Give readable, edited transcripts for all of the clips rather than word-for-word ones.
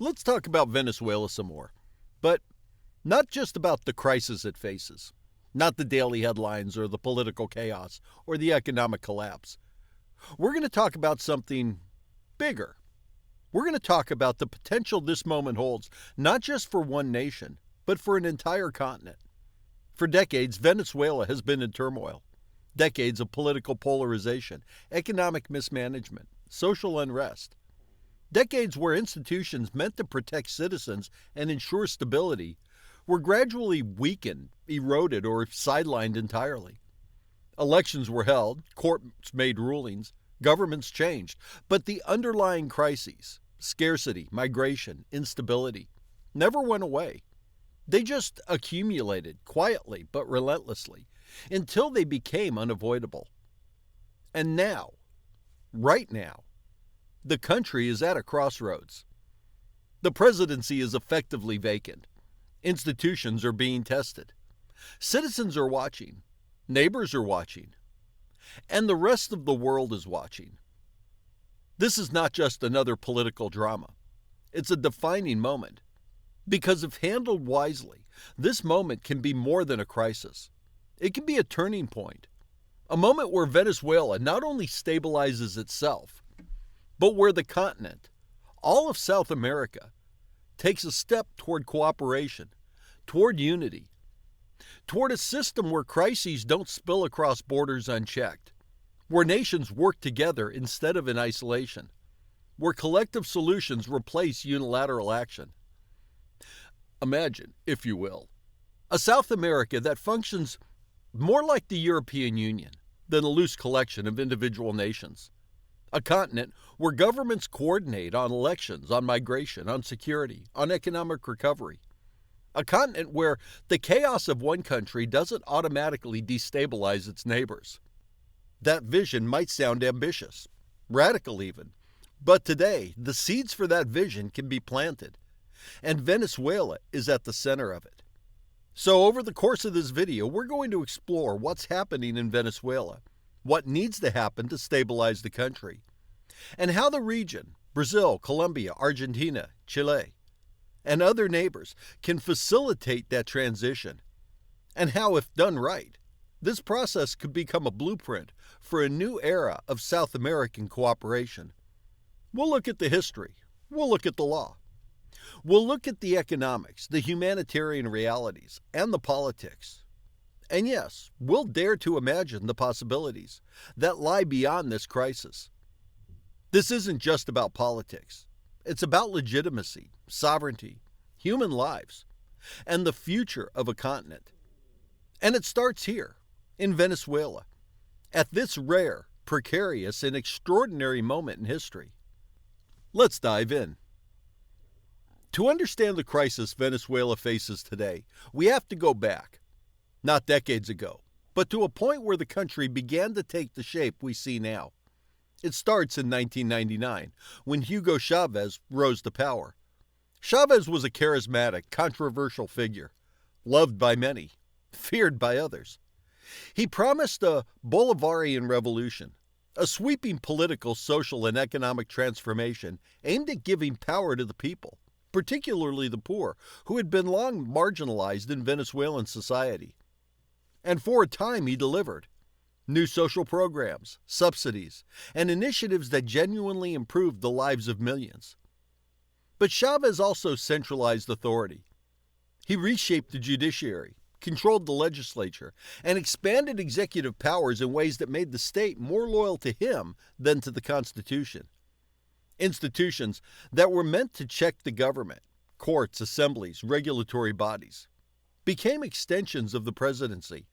Let's talk about Venezuela some more, but not just about the crisis it faces, not the daily headlines or the political chaos or the economic collapse. We're going to talk about something bigger. We're going to talk about the potential this moment holds, not just for one nation, but for an entire continent. For decades, Venezuela has been in turmoil. Decades of political polarization, economic mismanagement, social unrest. Decades where institutions meant to protect citizens and ensure stability were gradually weakened, eroded, or sidelined entirely. Elections were held, courts made rulings, governments changed, but the underlying crises, scarcity, migration, instability, never went away. They just accumulated quietly but relentlessly until they became unavoidable. And now, right now, the country is at a crossroads. The presidency is effectively vacant. Institutions are being tested. Citizens are watching. Neighbors are watching. And the rest of the world is watching. This is not just another political drama. It's a defining moment. Because if handled wisely, this moment can be more than a crisis. It can be a turning point. A moment where Venezuela not only stabilizes itself, but where the continent, all of South America, takes a step toward cooperation, toward unity, toward a system where crises don't spill across borders unchecked, where nations work together instead of in isolation, where collective solutions replace unilateral action. Imagine, if you will, a South America that functions more like the European Union than a loose collection of individual nations. A continent where governments coordinate on elections, on migration, on security, on economic recovery. A continent where the chaos of one country doesn't automatically destabilize its neighbors. That vision might sound ambitious, radical even, but today the seeds for that vision can be planted, and Venezuela is at the center of it. So over the course of this video, we're going to explore what's happening in Venezuela, what needs to happen to stabilize the country, and how the region, Brazil, Colombia, Argentina, Chile, and other neighbors can facilitate that transition, and how, if done right, this process could become a blueprint for a new era of South American cooperation. We'll look at the history. We'll look at the law. We'll look at the economics, the humanitarian realities, and the politics. And yes, we'll dare to imagine the possibilities that lie beyond this crisis. This isn't just about politics. It's about legitimacy, sovereignty, human lives, and the future of a continent. And it starts here, in Venezuela, at this rare, precarious, and extraordinary moment in history. Let's dive in. To understand the crisis Venezuela faces today, we have to go back, not decades ago, but to a point where the country began to take the shape we see now. It starts in 1999, when Hugo Chavez rose to power. Chavez was a charismatic, controversial figure, loved by many, feared by others. He promised a Bolivarian revolution, a sweeping political, social, and economic transformation aimed at giving power to the people, particularly the poor, who had been long marginalized in Venezuelan society. And for a time he delivered. New social programs, subsidies, and initiatives that genuinely improved the lives of millions. But Chavez also centralized authority. He reshaped the judiciary, controlled the legislature, and expanded executive powers in ways that made the state more loyal to him than to the Constitution. Institutions that were meant to check the government, courts, assemblies, regulatory bodies, became extensions of the presidency.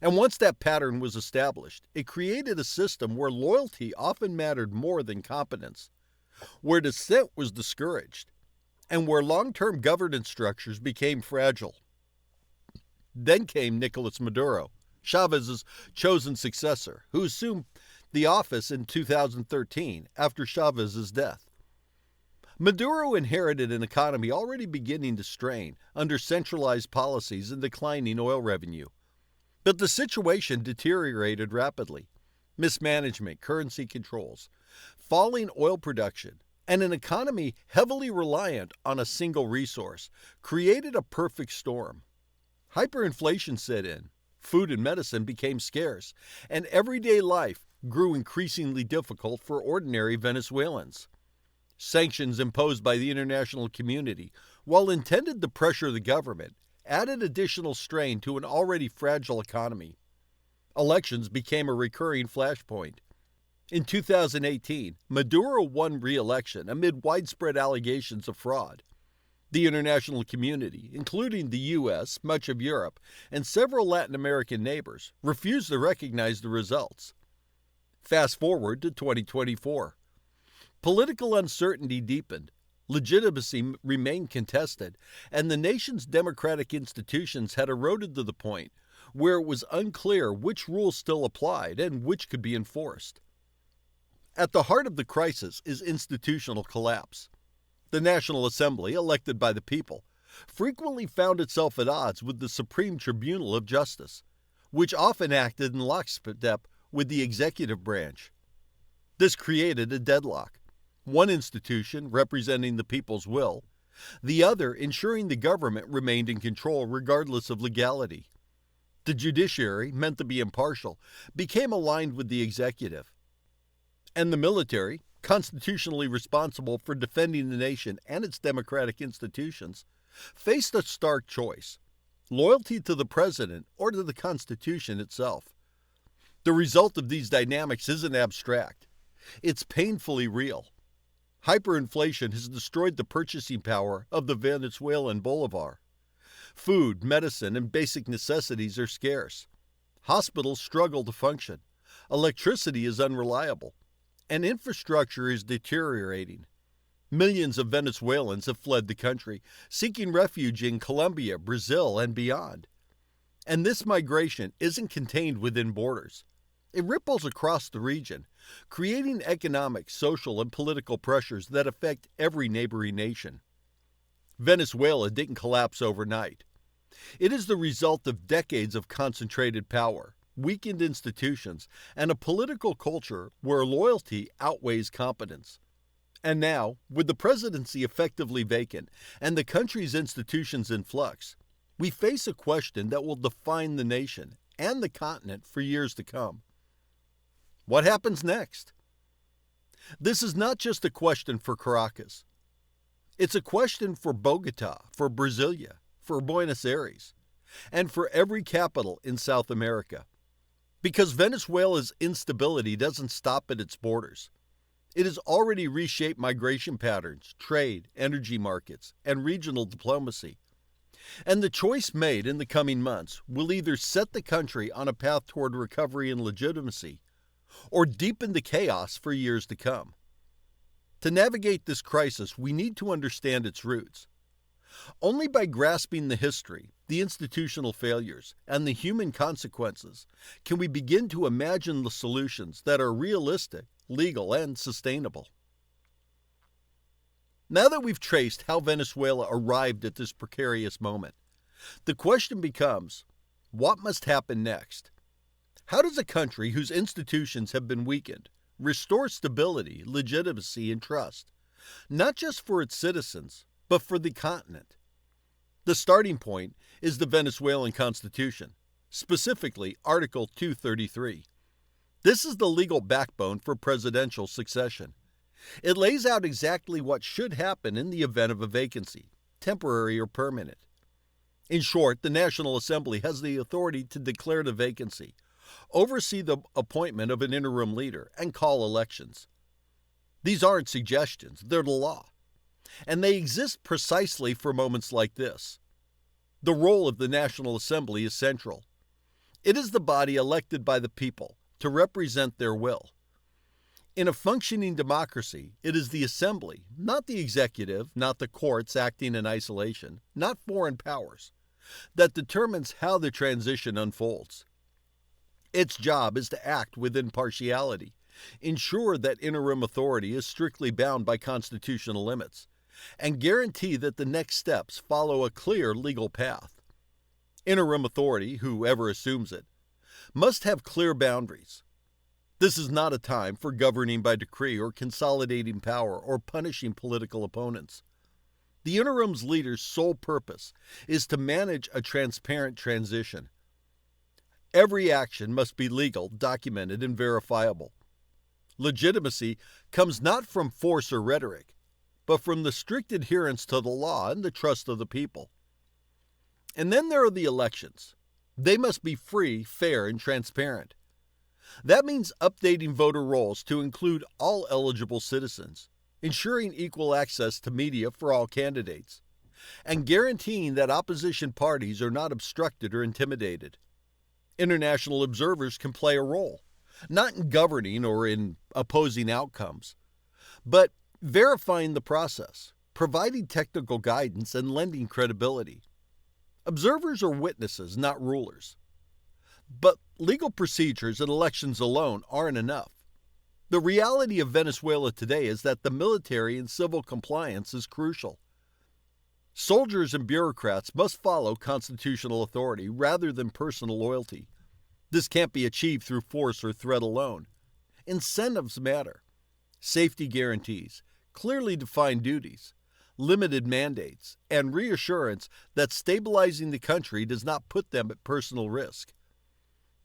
And once that pattern was established, it created a system where loyalty often mattered more than competence, where dissent was discouraged, and where long-term governance structures became fragile. Then came Nicolas Maduro, Chavez's chosen successor, who assumed the office in 2013 after Chavez's death. Maduro inherited an economy already beginning to strain under centralized policies and declining oil revenue. But the situation deteriorated rapidly. Mismanagement, currency controls, falling oil production, And an economy heavily reliant on a single resource created a perfect storm. Hyperinflation set in, food and medicine became scarce, and everyday life grew increasingly difficult for ordinary Venezuelans. Sanctions imposed by the international community, while intended to pressure the government, added additional strain to an already fragile economy. Elections became a recurring flashpoint. In 2018, Maduro won re-election amid widespread allegations of fraud. The international community, including the U.S., much of Europe, and several Latin American neighbors, refused to recognize the results. Fast forward to 2024. Political uncertainty deepened, legitimacy remained contested, and the nation's democratic institutions had eroded to the point where it was unclear which rules still applied and which could be enforced. At the heart of the crisis is institutional collapse. The National Assembly, elected by the people, frequently found itself at odds with the Supreme Tribunal of Justice, which often acted in lockstep with the executive branch. This created a deadlock, one institution representing the people's will, the other ensuring the government remained in control regardless of legality. The judiciary, meant to be impartial, became aligned with the executive. And the military, constitutionally responsible for defending the nation and its democratic institutions, faced a stark choice: loyalty to the president or to the Constitution itself. The result of these dynamics isn't abstract. It's painfully real. Hyperinflation has destroyed the purchasing power of the Venezuelan bolivar. Food, medicine, and basic necessities are scarce. Hospitals struggle to function. Electricity is unreliable. And infrastructure is deteriorating. Millions of Venezuelans have fled the country, seeking refuge in Colombia, Brazil, and beyond. And this migration isn't contained within borders. It ripples across the region, creating economic, social, and political pressures that affect every neighboring nation. Venezuela didn't collapse overnight. It is the result of decades of concentrated power, weakened institutions, and a political culture where loyalty outweighs competence. And now, with the presidency effectively vacant and the country's institutions in flux, we face a question that will define the nation and the continent for years to come. What happens next? This is not just a question for Caracas. It's a question for Bogota, for Brasilia, for Buenos Aires, and for every capital in South America. Because Venezuela's instability doesn't stop at its borders. It has already reshaped migration patterns, trade, energy markets, and regional diplomacy. And the choice made in the coming months will either set the country on a path toward recovery and legitimacy, or deepen the chaos for years to come. To navigate this crisis, we need to understand its roots. Only by grasping the history, the institutional failures, and the human consequences can we begin to imagine the solutions that are realistic, legal, and sustainable. Now that we've traced how Venezuela arrived at this precarious moment, the question becomes, what must happen next? How does a country whose institutions have been weakened restore stability, legitimacy, and trust, not just for its citizens, but for the continent? The starting point is the Venezuelan Constitution, specifically Article 233. This is the legal backbone for presidential succession. It lays out exactly what should happen in the event of a vacancy, temporary or permanent. In short, the National Assembly has the authority to declare the vacancy, oversee the appointment of an interim leader, and call elections. These aren't suggestions, they're the law. And they exist precisely for moments like this. The role of the National Assembly is central. It is the body elected by the people to represent their will. In a functioning democracy, it is the Assembly, not the executive, not the courts acting in isolation, not foreign powers, that determines how the transition unfolds. Its job is to act with impartiality, ensure that interim authority is strictly bound by constitutional limits, and guarantee that the next steps follow a clear legal path. Interim authority, whoever assumes it, must have clear boundaries. This is not a time for governing by decree or consolidating power or punishing political opponents. The interim's leader's sole purpose is to manage a transparent transition. Every action must be legal, documented, and verifiable. Legitimacy comes not from force or rhetoric, but from the strict adherence to the law and the trust of the people. And then there are the elections. They must be free, fair, and transparent. That means updating voter rolls to include all eligible citizens, ensuring equal access to media for all candidates, and guaranteeing that opposition parties are not obstructed or intimidated. International observers can play a role, not in governing or in opposing outcomes, but verifying the process, providing technical guidance, and lending credibility. Observers are witnesses, not rulers. But legal procedures and elections alone aren't enough. The reality of Venezuela today is that the military and civil compliance is crucial. Soldiers and bureaucrats must follow constitutional authority rather than personal loyalty. This can't be achieved through force or threat alone. Incentives matter. Safety guarantees, clearly defined duties, limited mandates, and reassurance that stabilizing the country does not put them at personal risk.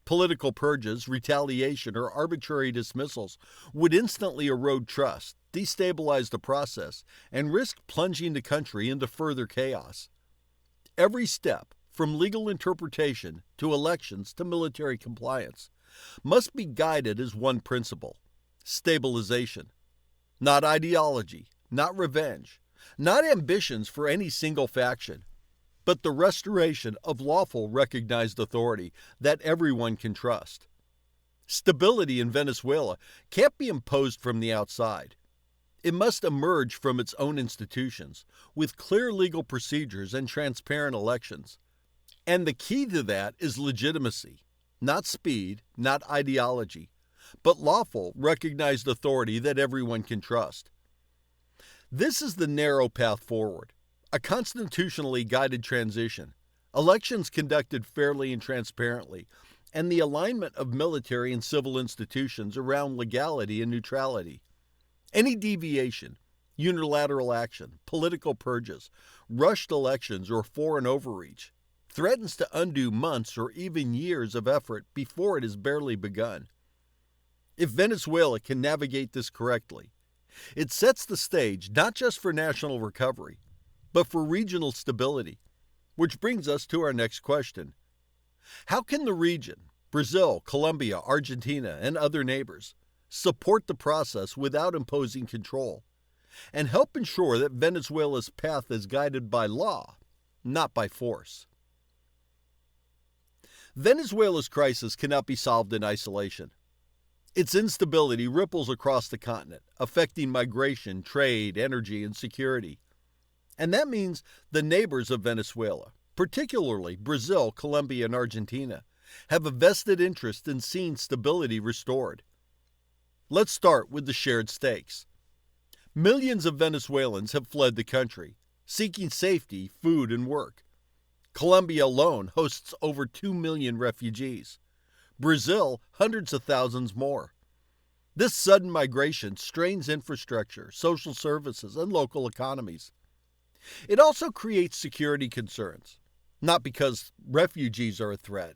Political purges, retaliation, or arbitrary dismissals would instantly erode trust, destabilize the process, and risk plunging the country into further chaos. Every step, from legal interpretation to elections to military compliance, must be guided as one principle: stabilization. Not ideology, not revenge, not ambitions for any single faction, but the restoration of lawful recognized authority that everyone can trust. Stability in Venezuela can't be imposed from the outside. It must emerge from its own institutions, with clear legal procedures and transparent elections. And the key to that is legitimacy, not speed, not ideology, but lawful, recognized authority that everyone can trust. This is the narrow path forward: a constitutionally guided transition, elections conducted fairly and transparently, and the alignment of military and civil institutions around legality and neutrality. Any deviation, unilateral action, political purges, rushed elections, or foreign overreach threatens to undo months or even years of effort before it has barely begun. If Venezuela can navigate this correctly, it sets the stage not just for national recovery, but for regional stability, which brings us to our next question. How can the region, Brazil, Colombia, Argentina, and other neighbors, support the process without imposing control, and help ensure that Venezuela's path is guided by law, not by force? Venezuela's crisis cannot be solved in isolation. Its instability ripples across the continent, affecting migration, trade, energy, and security. And that means the neighbors of Venezuela, particularly Brazil, Colombia, and Argentina, have a vested interest in seeing stability restored. Let's start with the shared stakes. Millions of Venezuelans have fled the country, seeking safety, food, and work. Colombia alone hosts over 2 million refugees. Brazil, hundreds of thousands more. This sudden migration strains infrastructure, social services, and local economies. It also creates security concerns, not because refugees are a threat,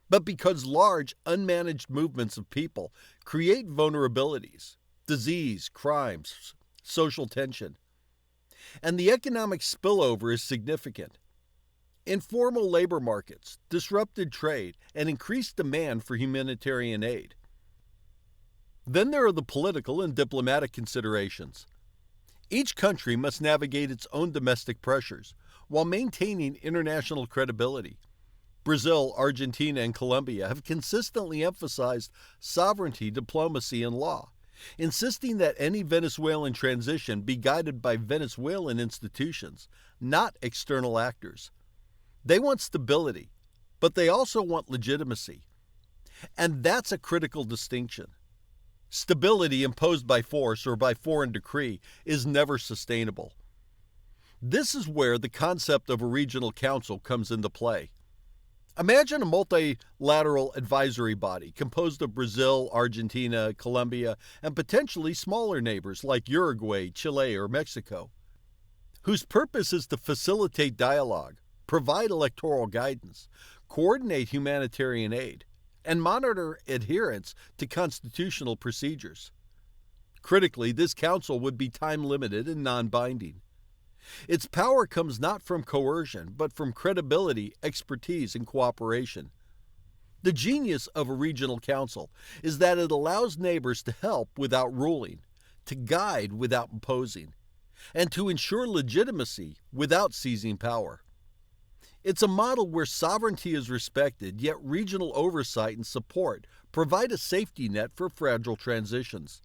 but because large, unmanaged movements of people create vulnerabilities, disease, crimes, social tension. And the economic spillover is significant. Informal labor markets, disrupted trade, and increased demand for humanitarian aid. Then there are the political and diplomatic considerations. Each country must navigate its own domestic pressures while maintaining international credibility. Brazil, Argentina, and Colombia have consistently emphasized sovereignty, diplomacy, and law, insisting that any Venezuelan transition be guided by Venezuelan institutions, not external actors. They want stability, but they also want legitimacy. And that's a critical distinction. Stability imposed by force or by foreign decree is never sustainable. This is where the concept of a regional council comes into play. Imagine a multilateral advisory body composed of Brazil, Argentina, Colombia, and potentially smaller neighbors like Uruguay, Chile, or Mexico, whose purpose is to facilitate dialogue, provide electoral guidance, coordinate humanitarian aid, and monitor adherence to constitutional procedures. Critically, this council would be time-limited and non-binding. Its power comes not from coercion, but from credibility, expertise, and cooperation. The genius of a regional council is that it allows neighbors to help without ruling, to guide without imposing, and to ensure legitimacy without seizing power. It's a model where sovereignty is respected, yet regional oversight and support provide a safety net for fragile transitions.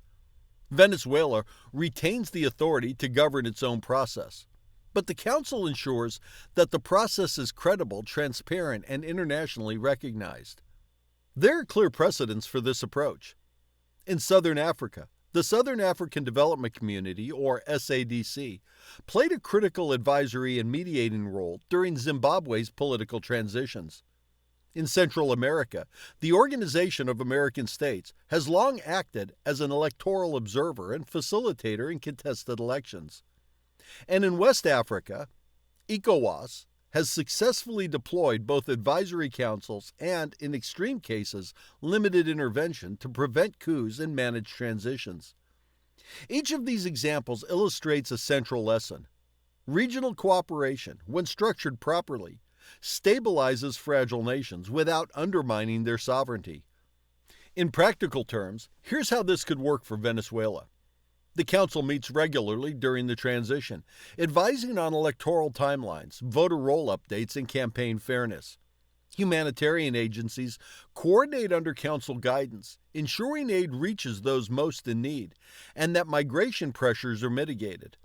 Venezuela retains the authority to govern its own process, but the Council ensures that the process is credible, transparent, and internationally recognized. There are clear precedents for this approach. In Southern Africa, the Southern African Development Community, or SADC, played a critical advisory and mediating role during Zimbabwe's political transitions. In Central America, the Organization of American States has long acted as an electoral observer and facilitator in contested elections. And in West Africa, ECOWAS has successfully deployed both advisory councils and, in extreme cases, limited intervention to prevent coups and manage transitions. Each of these examples illustrates a central lesson. Regional cooperation, when structured properly, stabilizes fragile nations without undermining their sovereignty. In practical terms, here's how this could work for Venezuela. The Council meets regularly during the transition, advising on electoral timelines, voter roll updates, and campaign fairness. Humanitarian agencies coordinate under Council guidance, ensuring aid reaches those most in need, and that migration pressures are mitigated.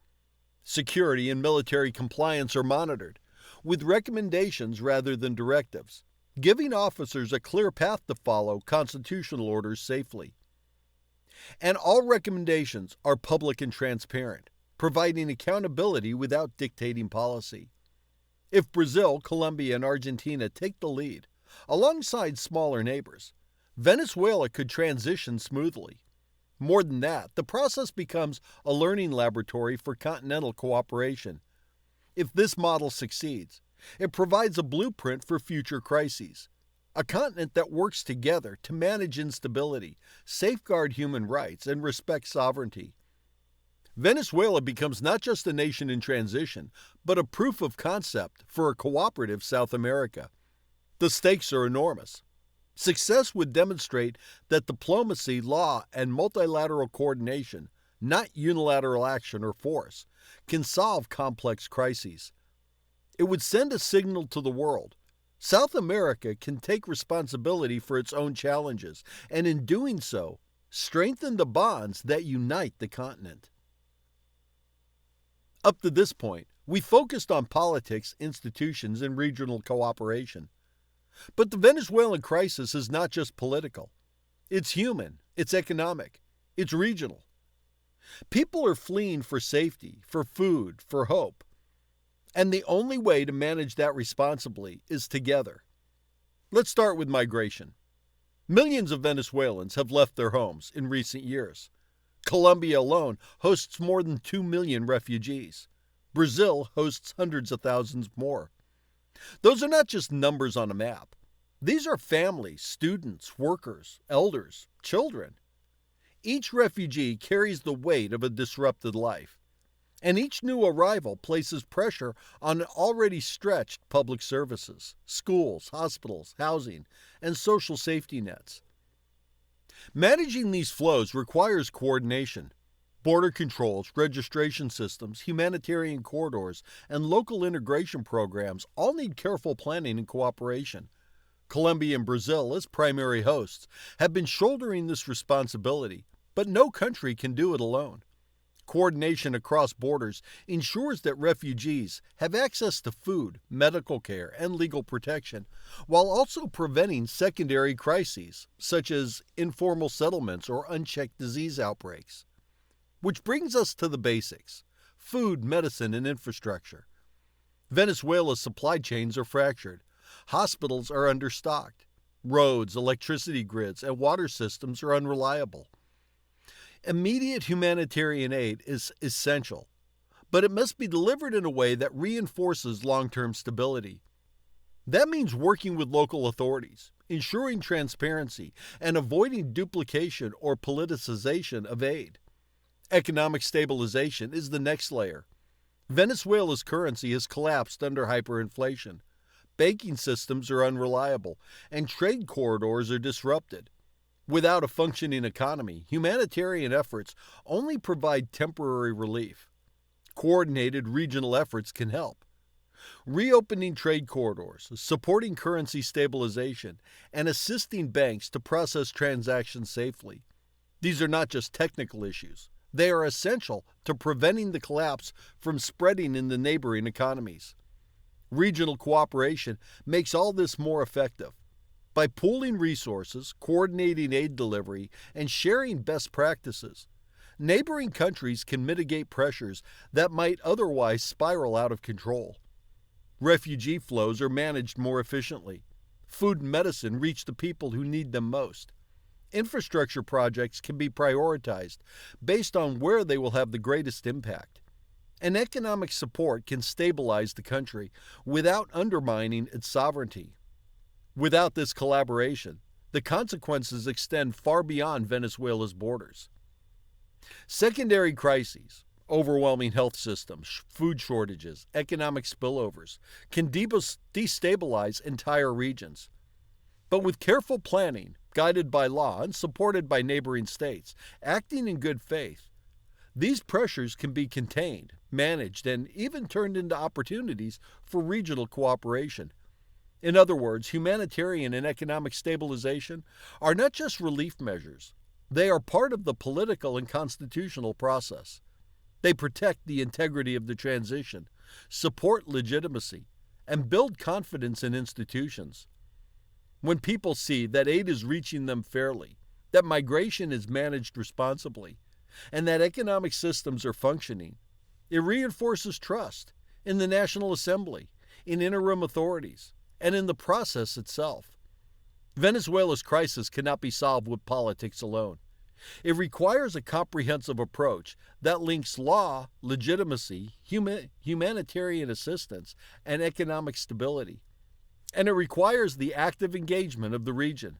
Security and military compliance are monitored, with recommendations rather than directives, giving officers a clear path to follow constitutional orders safely. And all recommendations are public and transparent, providing accountability without dictating policy. If Brazil, Colombia, and Argentina take the lead, alongside smaller neighbors, Venezuela could transition smoothly. More than that, the process becomes a learning laboratory for continental cooperation. If this model succeeds, it provides a blueprint for future crises, a continent that works together to manage instability, safeguard human rights, and respect sovereignty. Venezuela becomes not just a nation in transition, but a proof of concept for a cooperative South America. The stakes are enormous. Success would demonstrate that diplomacy, law, and multilateral coordination, not unilateral action or force, can solve complex crises. It would send a signal to the world. South America can take responsibility for its own challenges, and in doing so, strengthen the bonds that unite the continent. Up to this point, we focused on politics, institutions, and regional cooperation. But the Venezuelan crisis is not just political. It's human, it's economic, it's regional. People are fleeing for safety, for food, for hope. And the only way to manage that responsibly is together. Let's start with migration. Millions of Venezuelans have left their homes in recent years. Colombia alone hosts more than 2 million refugees. Brazil hosts hundreds of thousands more. Those are not just numbers on a map. These are families, students, workers, elders, children. Each refugee carries the weight of a disrupted life, and each new arrival places pressure on already stretched public services, schools, hospitals, housing, and social safety nets. Managing these flows requires coordination. Border controls, registration systems, humanitarian corridors, and local integration programs all need careful planning and cooperation. Colombia and Brazil, as primary hosts, have been shouldering this responsibility, but no country can do it alone. Coordination across borders ensures that refugees have access to food, medical care, and legal protection, while also preventing secondary crises, such as informal settlements or unchecked disease outbreaks. Which brings us to the basics: food, medicine, and infrastructure. Venezuela's supply chains are fractured. Hospitals are understocked. Roads, electricity grids, and water systems are unreliable. Immediate humanitarian aid is essential, but it must be delivered in a way that reinforces long-term stability. That means working with local authorities, ensuring transparency, and avoiding duplication or politicization of aid. Economic stabilization is the next layer. Venezuela's currency has collapsed under hyperinflation. Banking systems are unreliable, and trade corridors are disrupted. Without a functioning economy, humanitarian efforts only provide temporary relief. Coordinated regional efforts can help. Reopening trade corridors, supporting currency stabilization, and assisting banks to process transactions safely. These are not just technical issues. They are essential to preventing the collapse from spreading in the neighboring economies. Regional cooperation makes all this more effective. By pooling resources, coordinating aid delivery, and sharing best practices, neighboring countries can mitigate pressures that might otherwise spiral out of control. Refugee flows are managed more efficiently. Food and medicine reach the people who need them most. Infrastructure projects can be prioritized based on where they will have the greatest impact. And economic support can stabilize the country without undermining its sovereignty. Without this collaboration, the consequences extend far beyond Venezuela's borders. Secondary crises, overwhelming health systems, food shortages, economic spillovers, can destabilize entire regions. But with careful planning, guided by law and supported by neighboring states, acting in good faith, these pressures can be contained, managed, and even turned into opportunities for regional cooperation. In other words, humanitarian and economic stabilization are not just relief measures. They are part of the political and constitutional process. They protect the integrity of the transition, support legitimacy, and build confidence in institutions. When people see that aid is reaching them fairly, that migration is managed responsibly, and that economic systems are functioning, it reinforces trust in the National Assembly, in interim authorities, and in the process itself. Venezuela's crisis cannot be solved with politics alone. It requires a comprehensive approach that links law, legitimacy, humanitarian assistance, and economic stability. And it requires the active engagement of the region.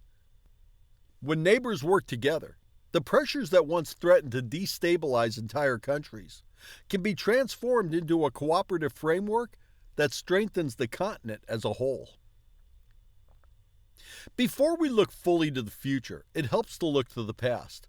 When neighbors work together, the pressures that once threatened to destabilize entire countries can be transformed into a cooperative framework that strengthens the continent as a whole. Before we look fully to the future, it helps to look to the past.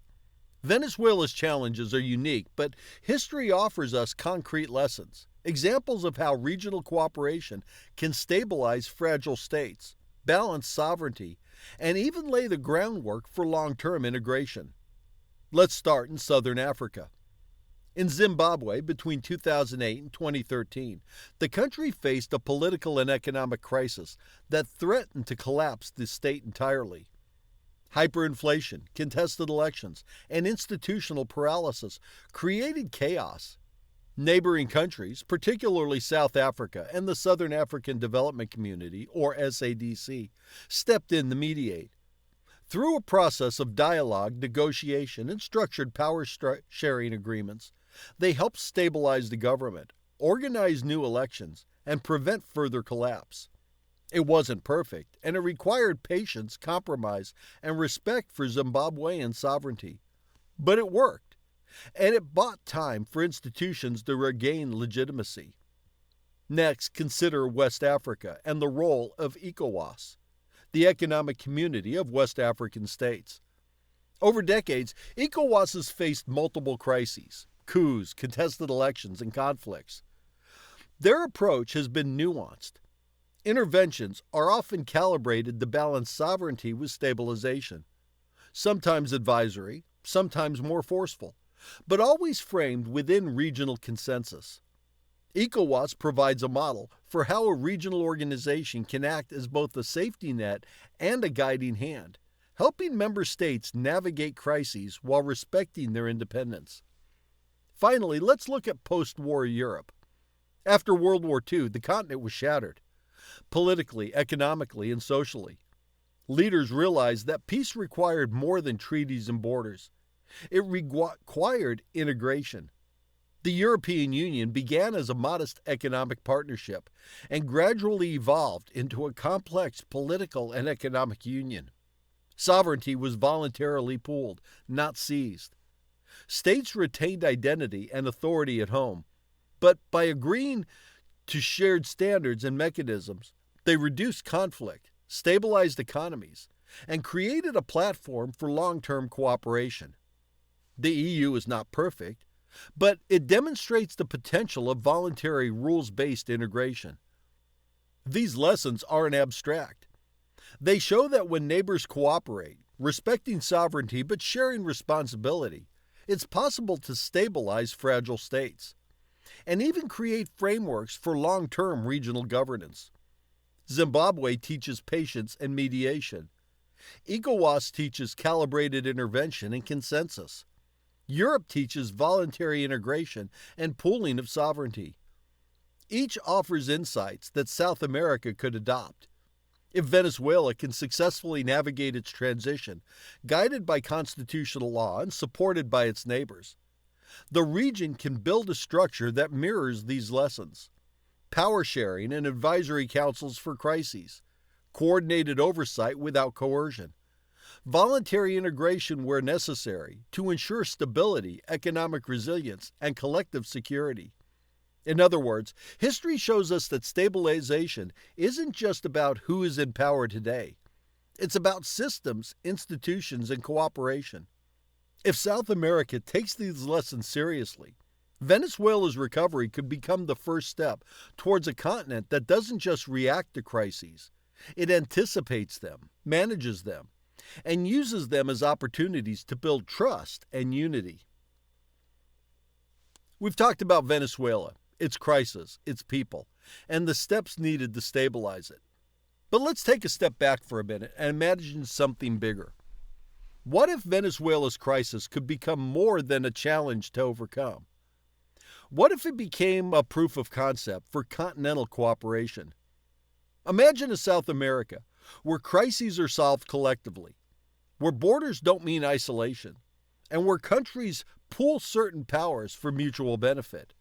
Venezuela's challenges are unique, but history offers us concrete lessons, examples of how regional cooperation can stabilize fragile states, balance sovereignty, and even lay the groundwork for long-term integration. Let's start in southern Africa. In Zimbabwe, between 2008 and 2013, the country faced a political and economic crisis that threatened to collapse the state entirely. Hyperinflation, contested elections, and institutional paralysis created chaos. Neighboring countries, particularly South Africa and the Southern African Development Community, or SADC, stepped in to mediate. Through a process of dialogue, negotiation, and structured power-sharing agreements, they helped stabilize the government, organize new elections, and prevent further collapse. It wasn't perfect, and it required patience, compromise, and respect for Zimbabwean sovereignty. But it worked, and it bought time for institutions to regain legitimacy. Next, consider West Africa and the role of ECOWAS, the economic community of West African states. Over decades, ECOWAS has faced multiple crises, coups, contested elections, and conflicts. Their approach has been nuanced. Interventions are often calibrated to balance sovereignty with stabilization, sometimes advisory, sometimes more forceful, but always framed within regional consensus. ECOWAS provides a model for how a regional organization can act as both a safety net and a guiding hand, helping member states navigate crises while respecting their independence. Finally, let's look at post-war Europe. After World War II, the continent was shattered. politically, economically, and socially. Leaders realized that peace required more than treaties and borders. It required integration. The European Union began as a modest economic partnership and gradually evolved into a complex political and economic union. Sovereignty was voluntarily pooled, not seized. States retained identity and authority at home, but by agreeing to shared standards and mechanisms, they reduced conflict, stabilized economies, and created a platform for long-term cooperation. The EU is not perfect, but it demonstrates the potential of voluntary rules-based integration. These lessons aren't abstract. They show that when neighbors cooperate, respecting sovereignty but sharing responsibility, it's possible to stabilize fragile states and even create frameworks for long-term regional governance. Zimbabwe teaches patience and mediation. ECOWAS teaches calibrated intervention and consensus. Europe teaches voluntary integration and pooling of sovereignty. Each offers insights that South America could adopt. If Venezuela can successfully navigate its transition, guided by constitutional law and supported by its neighbors, the region can build a structure that mirrors these lessons. Power sharing and advisory councils for crises, coordinated oversight without coercion, voluntary integration where necessary to ensure stability, economic resilience, and collective security. In other words, history shows us that stabilization isn't just about who is in power today. It's about systems, institutions, and cooperation. If South America takes these lessons seriously, Venezuela's recovery could become the first step towards a continent that doesn't just react to crises. It anticipates them, manages them, and uses them as opportunities to build trust and unity. We've talked about Venezuela, its crisis, its people, and the steps needed to stabilize it. But let's take a step back for a minute and imagine something bigger. What if Venezuela's crisis could become more than a challenge to overcome? What if it became a proof of concept for continental cooperation? Imagine a South America where crises are solved collectively, where borders don't mean isolation, and where countries pool certain powers for mutual benefit.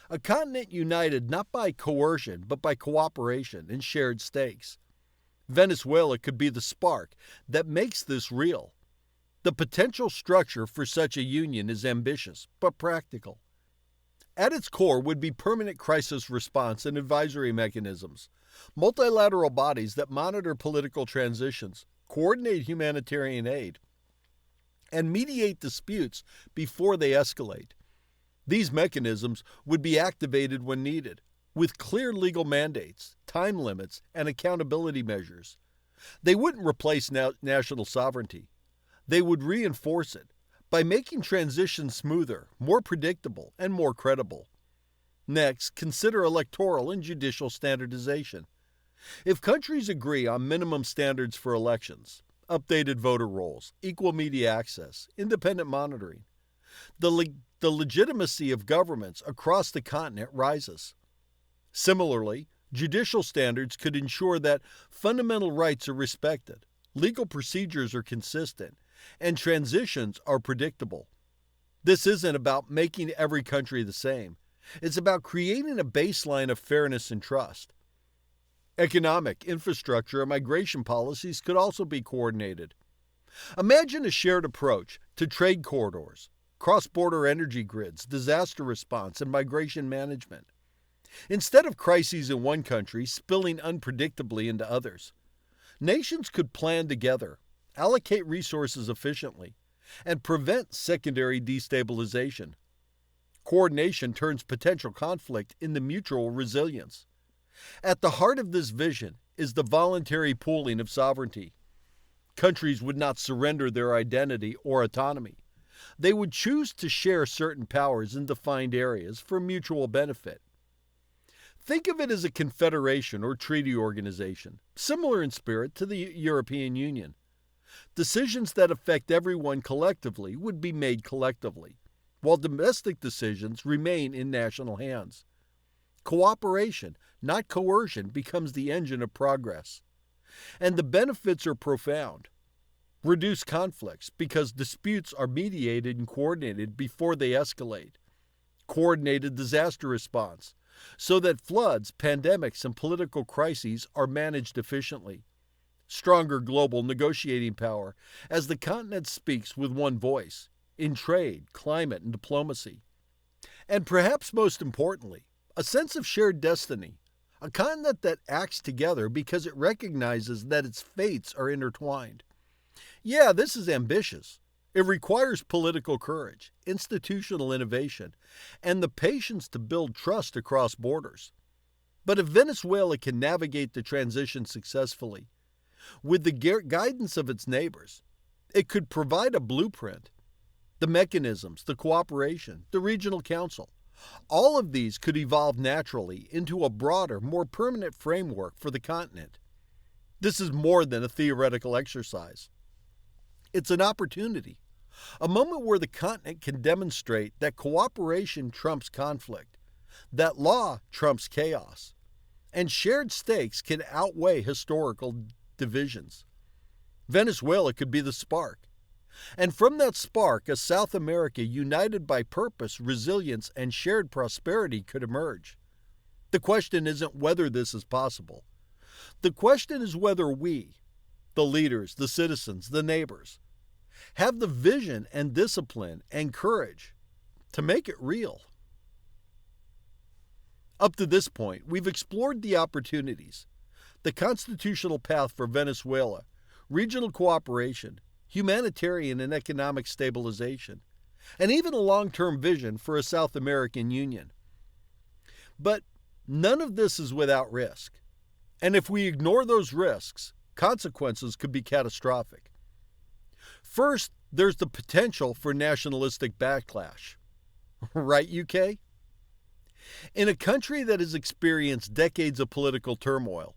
A continent united not by coercion, but by cooperation and shared stakes. Venezuela could be the spark that makes this real. The potential structure for such a union is ambitious, but practical. At its core would be permanent crisis response and advisory mechanisms, multilateral bodies that monitor political transitions, coordinate humanitarian aid, and mediate disputes before they escalate. These mechanisms would be activated when needed, with clear legal mandates, time limits, and accountability measures. They wouldn't replace national sovereignty. They would reinforce it by making transition smoother, more predictable, and more credible. Next, consider electoral and judicial standardization. If countries agree on minimum standards for elections, updated voter rolls, equal media access, independent monitoring, the legitimacy of governments across the continent rises. Similarly, judicial standards could ensure that fundamental rights are respected, legal procedures are consistent, and transitions are predictable. This isn't about making every country the same. It's about creating a baseline of fairness and trust. Economic, infrastructure, and migration policies could also be coordinated. Imagine a shared approach to trade corridors, cross-border energy grids, disaster response, and migration management. Instead of crises in one country spilling unpredictably into others, nations could plan together, allocate resources efficiently, and prevent secondary destabilization. Coordination turns potential conflict into mutual resilience. At the heart of this vision is the voluntary pooling of sovereignty. Countries would not surrender their identity or autonomy. They would choose to share certain powers in defined areas for mutual benefit. Think of it as a confederation or treaty organization, similar in spirit to the European Union. Decisions that affect everyone collectively would be made collectively, while domestic decisions remain in national hands. Cooperation, not coercion, becomes the engine of progress. And the benefits are profound. Reduce conflicts because disputes are mediated and coordinated before they escalate. Coordinated disaster response so that floods, pandemics, and political crises are managed efficiently. Stronger global negotiating power as the continent speaks with one voice in trade, climate, and diplomacy. And perhaps most importantly, a sense of shared destiny, a continent that acts together because it recognizes that its fates are intertwined. Yeah, this is ambitious. It requires political courage, institutional innovation, and the patience to build trust across borders. But if Venezuela can navigate the transition successfully, with the guidance of its neighbors, it could provide a blueprint. The mechanisms, the cooperation, the regional council, all of these could evolve naturally into a broader, more permanent framework for the continent. This is more than a theoretical exercise. It's an opportunity, a moment where the continent can demonstrate that cooperation trumps conflict, that law trumps chaos, and shared stakes can outweigh historical divisions. Venezuela could be the spark. And from that spark, a South America united by purpose, resilience, and shared prosperity could emerge. The question isn't whether this is possible. The question is whether we, the leaders, the citizens, the neighbors, have the vision and discipline and courage to make it real. Up to this point, we've explored the opportunities, the constitutional path for Venezuela, regional cooperation, humanitarian and economic stabilization, and even a long-term vision for a South American Union. But none of this is without risk. And if we ignore those risks, consequences could be catastrophic. First, there's the potential for nationalistic backlash. Right, UK? In a country that has experienced decades of political turmoil,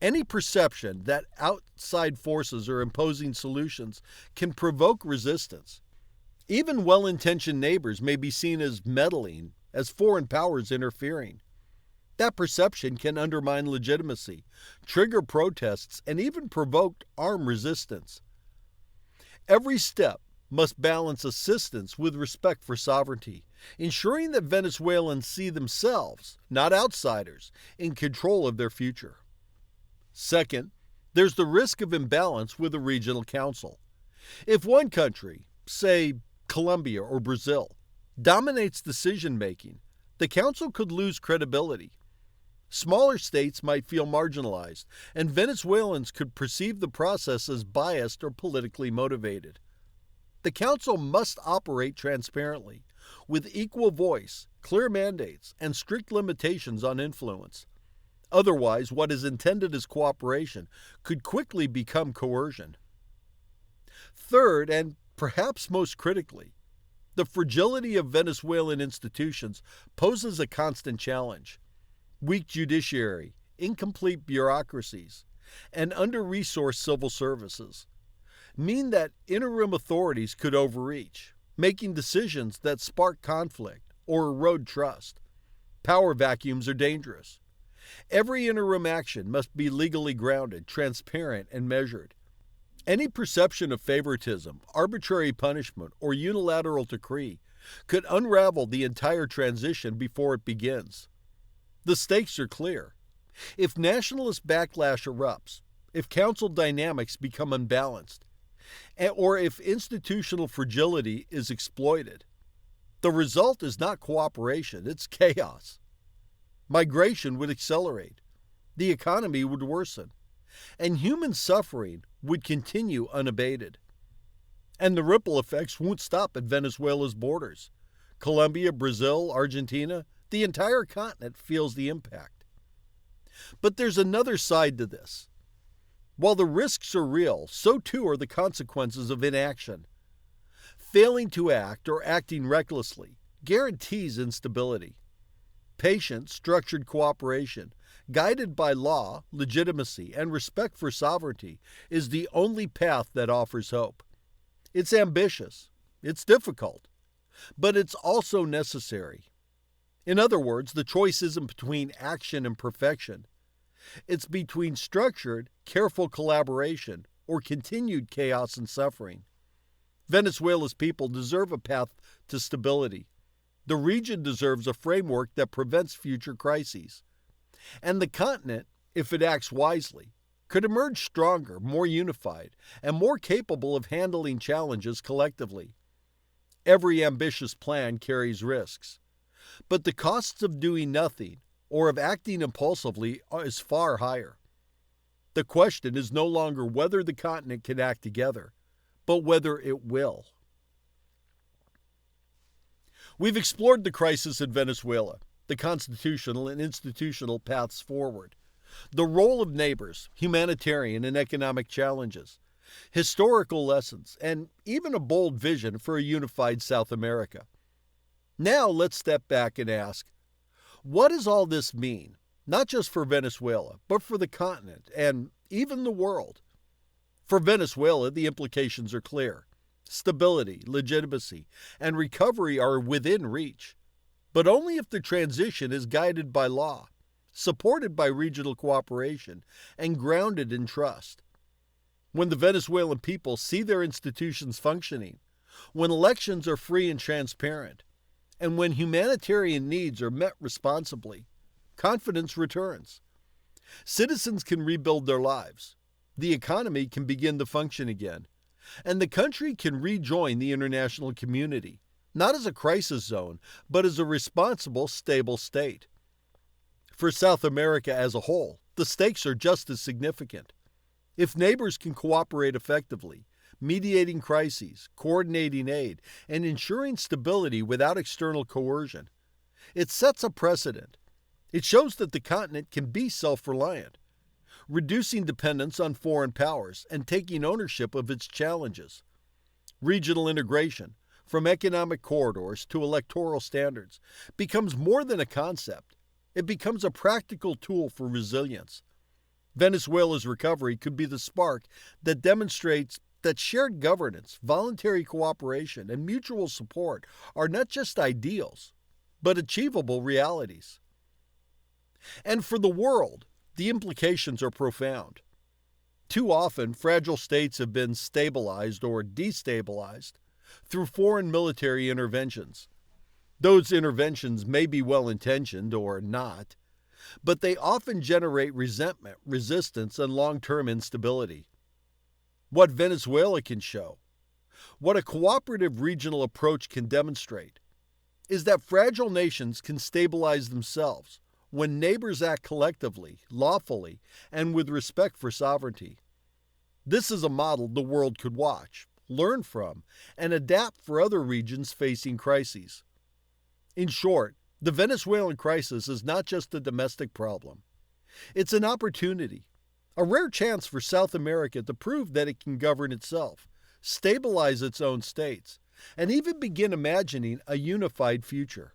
any perception that outside forces are imposing solutions can provoke resistance. Even well-intentioned neighbors may be seen as meddling, as foreign powers interfering. That perception can undermine legitimacy, trigger protests, and even provoke armed resistance. Every step must balance assistance with respect for sovereignty, ensuring that Venezuelans see themselves, not outsiders, in control of their future. Second, there's the risk of imbalance with the regional council. If one country, say Colombia or Brazil, dominates decision-making, the council could lose credibility. Smaller states might feel marginalized, and Venezuelans could perceive the process as biased or politically motivated. The council must operate transparently, with equal voice, clear mandates, and strict limitations on influence. Otherwise, what is intended as cooperation could quickly become coercion. Third, and perhaps most critically, the fragility of Venezuelan institutions poses a constant challenge. Weak judiciary, incomplete bureaucracies, and under-resourced civil services mean that interim authorities could overreach, making decisions that spark conflict or erode trust. Power vacuums are dangerous. Every interim action must be legally grounded, transparent, and measured. Any perception of favoritism, arbitrary punishment, or unilateral decree could unravel the entire transition before it begins. The stakes are clear. If nationalist backlash erupts, if council dynamics become unbalanced, or if institutional fragility is exploited, the result is not cooperation, it's chaos. Migration would accelerate, the economy would worsen, and human suffering would continue unabated. And the ripple effects won't stop at Venezuela's borders. Colombia, Brazil, Argentina, the entire continent feels the impact. But there's another side to this. While the risks are real, so too are the consequences of inaction. Failing to act or acting recklessly guarantees instability. Patient, structured cooperation, guided by law, legitimacy, and respect for sovereignty, is the only path that offers hope. It's ambitious, it's difficult, but it's also necessary. In other words, the choice isn't between action and perfection. It's between structured, careful collaboration or continued chaos and suffering. Venezuela's people deserve a path to stability. The region deserves a framework that prevents future crises. And the continent, if it acts wisely, could emerge stronger, more unified, and more capable of handling challenges collectively. Every ambitious plan carries risks, but the costs of doing nothing or of acting impulsively is far higher. The question is no longer whether the continent can act together, but whether it will. We've explored the crisis in Venezuela, the constitutional and institutional paths forward, the role of neighbors, humanitarian and economic challenges, historical lessons, and even a bold vision for a unified South America. Now let's step back and ask, what does all this mean, not just for Venezuela, but for the continent and even the world? For Venezuela, the implications are clear. Stability, legitimacy, and recovery are within reach, but only if the transition is guided by law, supported by regional cooperation, and grounded in trust. When the Venezuelan people see their institutions functioning, when elections are free and transparent, and when humanitarian needs are met responsibly, confidence returns. Citizens can rebuild their lives. The economy can begin to function again, and the country can rejoin the international community, not as a crisis zone, but as a responsible, stable state. For South America as a whole, the stakes are just as significant. If neighbors can cooperate effectively, mediating crises, coordinating aid, and ensuring stability without external coercion, it sets a precedent. It shows that the continent can be self-reliant, reducing dependence on foreign powers and taking ownership of its challenges. Regional integration, from economic corridors to electoral standards, becomes more than a concept. It becomes a practical tool for resilience. Venezuela's recovery could be the spark that demonstrates that shared governance, voluntary cooperation, and mutual support are not just ideals, but achievable realities. And for the world, the implications are profound. Too often, fragile states have been stabilized or destabilized through foreign military interventions. Those interventions may be well-intentioned or not, but they often generate resentment, resistance, and long-term instability. What Venezuela can show, what a cooperative regional approach can demonstrate, is that fragile nations can stabilize themselves when neighbors act collectively, lawfully, and with respect for sovereignty. This is a model the world could watch, learn from, and adapt for other regions facing crises. In short, the Venezuelan crisis is not just a domestic problem. It's an opportunity, a rare chance for South America to prove that it can govern itself, stabilize its own states, and even begin imagining a unified future.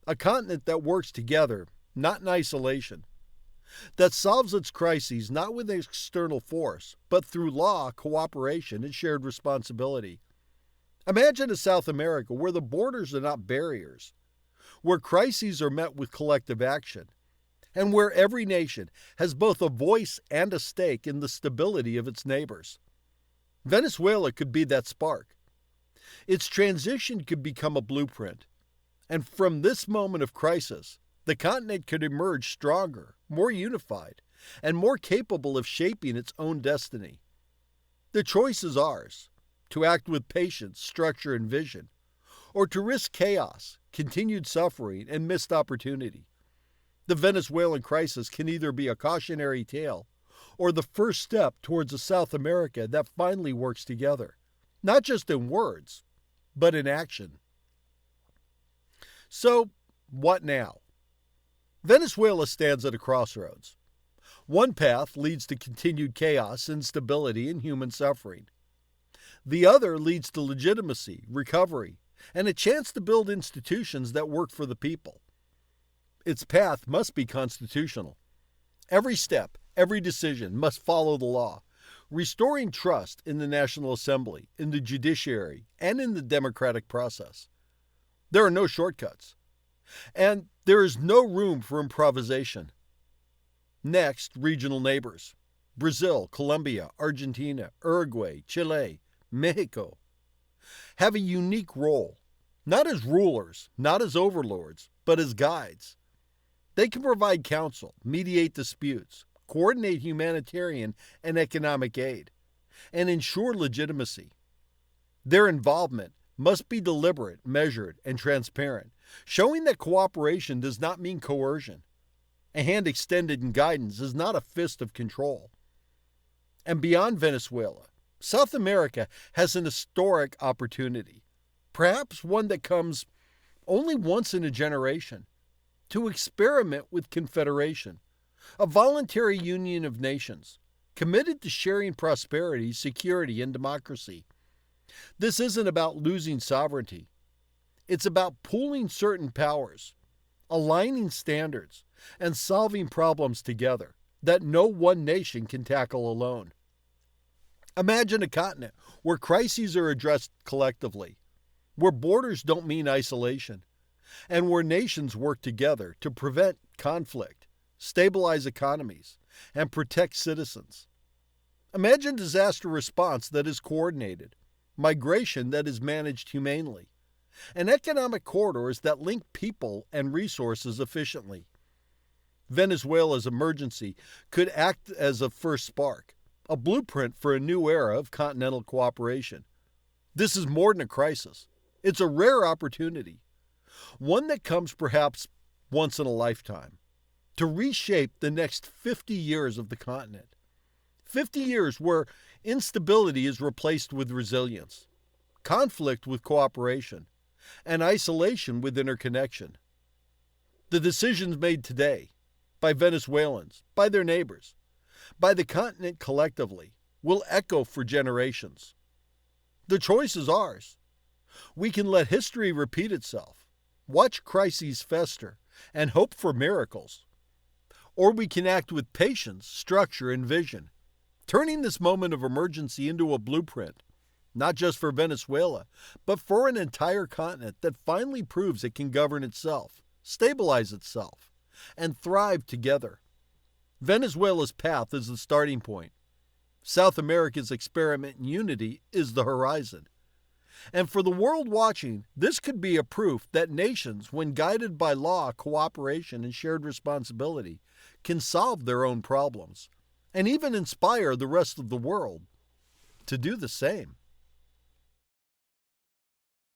A continent that works together, not in isolation, that solves its crises not with external force, but through law, cooperation, and shared responsibility. Imagine a South America where the borders are not barriers, where crises are met with collective action, and where every nation has both a voice and a stake in the stability of its neighbors. Venezuela could be that spark. Its transition could become a blueprint, and from this moment of crisis, the continent could emerge stronger, more unified, and more capable of shaping its own destiny. The choice is ours, to act with patience, structure, and vision, or to risk chaos, continued suffering, and missed opportunity. The Venezuelan crisis can either be a cautionary tale or the first step towards a South America that finally works together, not just in words, but in action. So, what now? Venezuela stands at a crossroads. One path leads to continued chaos, instability, and human suffering. The other leads to legitimacy, recovery, and a chance to build institutions that work for the people. Its path must be constitutional. Every step, every decision must follow the law, restoring trust in the National Assembly, in the judiciary, and in the democratic process. There are no shortcuts. And there is no room for improvisation. Next, regional neighbors. Brazil, Colombia, Argentina, Uruguay, Chile, Mexico have a unique role, not as rulers, not as overlords, but as guides. They can provide counsel, mediate disputes, coordinate humanitarian and economic aid, and ensure legitimacy. Their involvement must be deliberate, measured, and transparent, showing that cooperation does not mean coercion. A hand extended in guidance is not a fist of control. And beyond Venezuela, South America has an historic opportunity, perhaps one that comes only once in a generation, to experiment with confederation, a voluntary union of nations committed to sharing prosperity, security, and democracy. This isn't about losing sovereignty. It's about pooling certain powers, aligning standards, and solving problems together that no one nation can tackle alone. Imagine a continent where crises are addressed collectively, where borders don't mean isolation, and where nations work together to prevent conflict, stabilize economies, and protect citizens. Imagine disaster response that is coordinated, migration that is managed humanely, and economic corridors that link people and resources efficiently. Venezuela's emergency could act as a first spark, a blueprint for a new era of continental cooperation. This is more than a crisis. It's a rare opportunity, one that comes perhaps once in a lifetime, to reshape the next 50 years of the continent. 50 years where instability is replaced with resilience, conflict with cooperation, and isolation with interconnection. The decisions made today, by Venezuelans, by their neighbors, by the continent collectively, will echo for generations. The choice is ours. We can let history repeat itself, watch crises fester, and hope for miracles. Or we can act with patience, structure, and vision, turning this moment of emergency into a blueprint, not just for Venezuela, but for an entire continent that finally proves it can govern itself, stabilize itself, and thrive together. Venezuela's path is the starting point. South America's experiment in unity is the horizon. And for the world watching, this could be a proof that nations, when guided by law, cooperation, and shared responsibility, can solve their own problems, and even inspire the rest of the world to do the same.